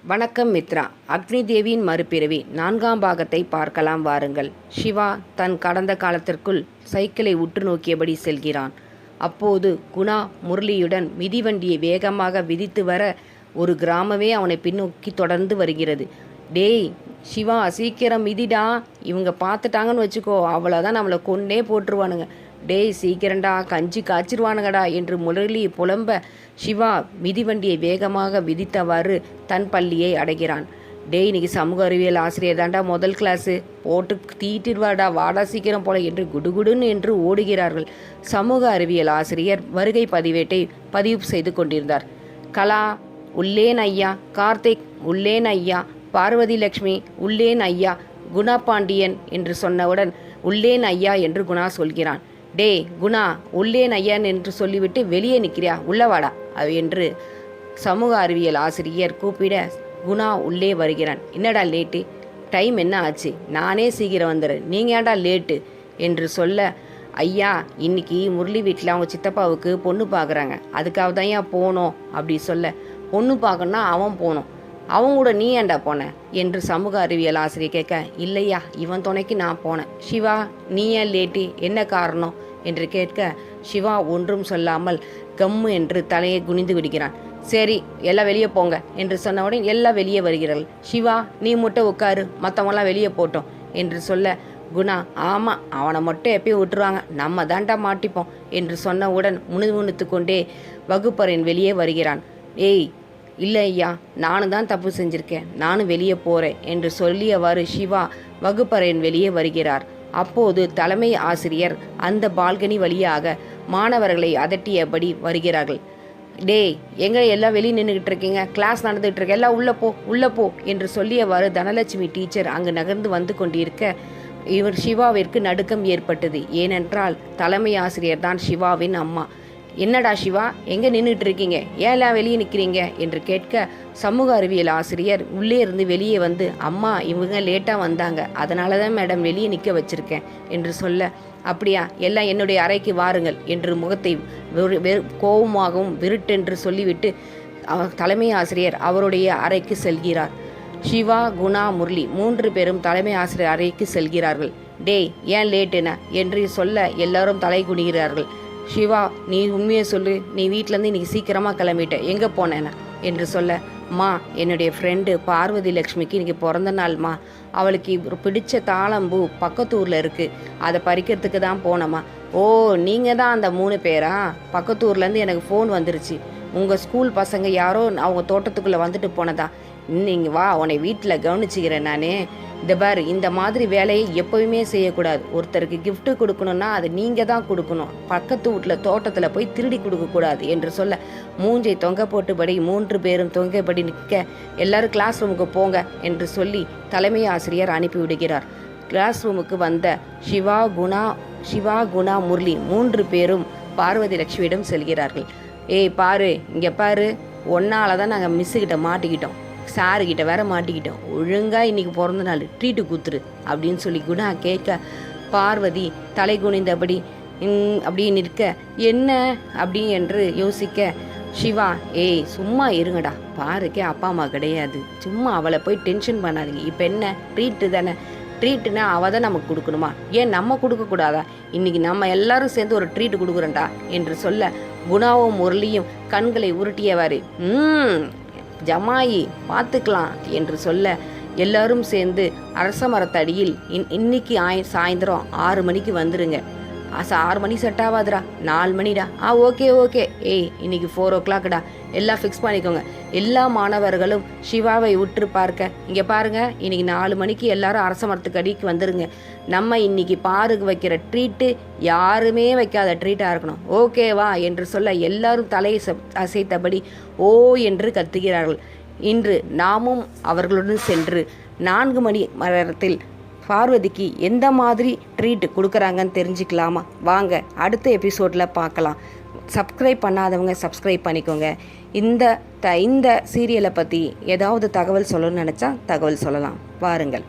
வணக்கம் மித்ரா. அக்னி தேவியின் மறுபிறவி 4ஆம் பாகத்தை பார்க்கலாம் வாருங்கள். சிவா தன் கடந்த காலத்திற்குள் சைக்கிளை உற்று நோக்கியபடி செல்கிறான். அப்போது குணா முரளியுடன் மிதிவண்டியை வேகமாக விதித்து வர ஒரு கிராமமே அவனை பின்னோக்கி தொடர்ந்து வருகிறது. டேய் சிவா, சீக்கிரம் மிதிடா, இவங்க பார்த்துட்டாங்கன்னு வச்சுக்கோ, அவ்வளோதான் நம்மளை கொன்னே போட்டுருவானுங்க. டேய் சீக்கிரண்டா, கஞ்சி காய்ச்சிருவானுங்கடா என்று முரளி புலம்ப சிவா மிதிவண்டியை வேகமாக விதித்தவாறு தன் பள்ளியை அடைகிறான். டேய் இன்னைக்கு சமூக அறிவியல் ஆசிரியர் தாண்டா முதல் கிளாஸு, போட்டு தீட்டிடுவாடா, வாடா சீக்கிரம் போல என்று குடுகுடுன்னு என்று ஓடுகிறார்கள். சமூக அறிவியல் ஆசிரியர் வருகை பதிவேட்டை பதிவு செய்து கொண்டிருந்தார். கலா உள்ளேன் ஐயா, கார்த்திக் உள்ளேன் ஐயா, பார்வதி லட்சுமி உள்ளேன் ஐயா, குணா பாண்டியன் என்று சொன்னவுடன் உள்ளேன் ஐயா என்று குணா சொல்கிறான். டே குணா, உள்ளேன் ஐயன் என்று சொல்லிவிட்டு வெளியே நிற்கிறியா, உள்ளவாடா என்று சமூக அறிவியல் ஆசிரியர் கூப்பிட குணா உள்ளே வருகிறான். என்னடா லேட்டு, டைம் என்ன ஆச்சு, நானே சீக்கிரம் வந்துடுறேன், நீங்கள் ஏன்டா லேட்டு என்று சொல்ல, ஐயா இன்னைக்கு முரளி வீட்டில் அவங்க சித்தப்பாவுக்கு பொண்ணு பார்க்குறாங்க, அதுக்காக தான் ஏன் போனோம் அப்படி சொல்ல, பொண்ணு பார்க்கணுன்னா அவன் போகணும், அவங்க கூட நீ ஏன்டா போன என்று சமூக அறிவியல் ஆசிரியர் கேட்க, இல்லையா இவன் துணைக்கு நான் போனேன். சிவா நீ ஏன் லேட்டு, என்ன காரணம் என்று கேட்க, சிவா ஒன்றும் சொல்லாமல் கம்மு என்று தலையை குனிந்து விடுகிறான். சரி எல்லாம் வெளியே போங்க என்று சொன்னவுடன் எல்லாம் வெளியே வருகிறார்கள். சிவா நீ மட்டும் உட்காரு, மற்றவங்களாம் வெளியே போட்டோம் என்று சொல்ல, குணா ஆமாம் அவனை மட்டும் எப்பயும் விட்டுருவாங்க, நம்ம தாண்டா மாட்டிப்போம் என்று சொன்னவுடன் முணுமுணுத்து கொண்டே வகுப்பறையின் வெளியே வருகிறான். ஏய் இல்லை ஐயா, நானும் தான் தப்பு செஞ்சுருக்கேன், நானும் வெளியே போகிறேன் என்று சொல்லியவாறு சிவா வகுப்பறையின் வெளியே வருகிறார். அப்போது தலைமை ஆசிரியர் அந்த பால்கனி வழியாக மாணவர்களை அதட்டியபடி வருகிறார்கள். டேய் எங்கே எல்லாம் வெளியே நின்றுக்கிட்டு இருக்கீங்க, கிளாஸ் நடந்துகிட்டு இருக்க, எல்லாம் உள்ளே போ என்று சொல்லியவாறு தனலட்சுமி டீச்சர் அங்கு நகர்ந்து வந்து கொண்டிருக்க இவர் சிவாவிற்கு நடுக்கம் ஏற்பட்டது. ஏனென்றால் தலைமை ஆசிரியர் தான் சிவாவின் அம்மா. என்னடா சிவா எங்கே நின்றுட்டு இருக்கீங்க, ஏன்லாம் வெளியே நிற்கிறீங்க என்று கேட்க, சமூக அறிவியல் ஆசிரியர் உள்ளே இருந்து வெளியே வந்து, அம்மா இவங்க லேட்டாக வந்தாங்க, அதனால தான் மேடம் வெளியே நிற்க வச்சுருக்கேன் என்று சொல்ல, அப்படியா எல்லாம் என்னுடைய அறைக்கு வாருங்கள் என்று முகத்தை கோபமாகவும் விருட்டென்று சொல்லிவிட்டு தலைமை ஆசிரியர் அவருடைய அறைக்கு செல்கிறார். சிவா குணா முரளி 3 பேரும் தலைமை ஆசிரியர் அறைக்கு செல்கிறார்கள். டேய் ஏன் லேட்டுன என்று சொல்ல எல்லாரும் தலை குனிகிறார்கள். சிவா நீ உண்மையை சொல்லு, நீ வீட்டிலேருந்து இன்றைக்கி சீக்கிரமாக கிளம்பிட்ட, எங்கே போனேன்னா என்று சொல்ல, மா என்னுடைய ஃப்ரெண்டு பார்வதி லட்சுமிக்கு இன்றைக்கி பிறந்த நாள்மா, அவளுக்கு பிடிச்ச தாளம்பூ பக்கத்து ஊரில் இருக்குது, அதை பறிக்கிறதுக்கு தான் போனம்மா. ஓ நீங்கள் தான் அந்த 3 பேரா, பக்கத்து ஊர்லேருந்து எனக்கு ஃபோன் வந்துருச்சு, உங்கள் ஸ்கூல் பசங்க யாரோ அவங்க தோட்டத்துக்குள்ளே வந்துட்டு போனதா, நீங்கள் வா உன்னை வீட்டில் கவனிச்சிக்கிறேன் நானே. இந்த பார், இந்த மாதிரி வேலையை எப்போவுமே செய்யக்கூடாது, ஒருத்தருக்கு கிஃப்ட்டு கொடுக்கணுன்னா அது நீங்கள் தான் கொடுக்கணும், பக்கத்து வீட்டில் தோட்டத்தில் போய் திருடி கொடுக்கக்கூடாது என்று சொல்ல, மூஞ்சை தொங்க போட்டுபடி 3 பேரும் தொங்கபடி நிற்க, எல்லாரும் கிளாஸ் ரூமுக்கு போங்க என்று சொல்லி தலைமை ஆசிரியர் அனுப்பிவிடுகிறார். கிளாஸ் ரூமுக்கு வந்த சிவா குணா முரளி 3 பேரும் பார்வதி லட்சுமியிடம் செல்கிறார்கள். ஏய் பாரு, இங்கே பாரு, ஒன்னால தான் நாங்கள் மிஸ்ஸுக்கிட்ட மாட்டிக்கிட்டோம், சாருக்கிட்ட வேற மாட்டிக்கிட்டோம், ஒழுங்காக இன்றைக்கி பிறந்த நாள் ட்ரீட்டு குத்துரு அப்படின்னு சொல்லி குணா கேட்க, பார்வதி தலை குனிந்தபடி அப்படி நிற்க, என்ன அப்படி என்று யோசிக்க, சிவா ஏய் சும்மா இருங்கடா, பாருக்கே அப்பா அம்மா கிடையாது, சும்மா அவளை போய் டென்ஷன் பண்ணாதீங்க, இப்போ என்ன ட்ரீட்டு தானே, ட்ரீட்டுனா அவள் தான் நமக்கு கொடுக்கணுமா, ஏன் நம்ம கொடுக்கக்கூடாதா, இன்றைக்கி நம்ம எல்லாரும் சேர்ந்து ஒரு ட்ரீட்டு கொடுக்குறோண்டா என்று சொல்ல, குணாவும் முரளியும் கண்களை உருட்டியவாறு ஜமாயி பார்த்துக்கலாம் என்று சொல்ல, எல்லாரும் சேர்ந்து அரச மரத்தடியில் இன்னைக்கு சாயந்தரம் 6 மணிக்கு வந்துடுங்க. 6 மணி செட் ஆகாதுடா, 4 மணிடா. ஓகே ஏய் இன்னைக்கு 4 o'clockடா, எல்லாம் ஃபிக்ஸ் பண்ணிக்கோங்க. எல்லா மாணவர்களும் சிவாவை உற்று பார்க்க, இங்கே பாருங்க, இன்னைக்கு 4 மணிக்கு எல்லாரும் அரச மரத்துக்கு அடிக்கு வந்துடுங்க, நம்ம இன்னைக்கு பாருக்கு வைக்கிற ட்ரீட்டு யாருமே வைக்காத ட்ரீட்டாக இருக்கணும், ஓகேவா என்று சொல்ல, எல்லாரும் தலையை அசைத்தபடி ஓ என்று கத்துகிறார்கள். இன்று நாமும் அவர்களுடன் சென்று 4 மணி நேரத்தில் பார்வதிக்கு எந்த மாதிரி ட்ரீட் கொடுக்குறாங்கன்னு தெரிஞ்சுக்கலாமா? வாங்க அடுத்த எபிசோடில் பார்க்கலாம். சப்ஸ்கிரைப் பண்ணாதவங்க சப்ஸ்கிரைப் பண்ணிக்கோங்க. இந்த சீரியலை பற்றி ஏதாவது தகவல் சொல்லணும்னு நினச்சா தகவல் சொல்லலாம், வாருங்கள்.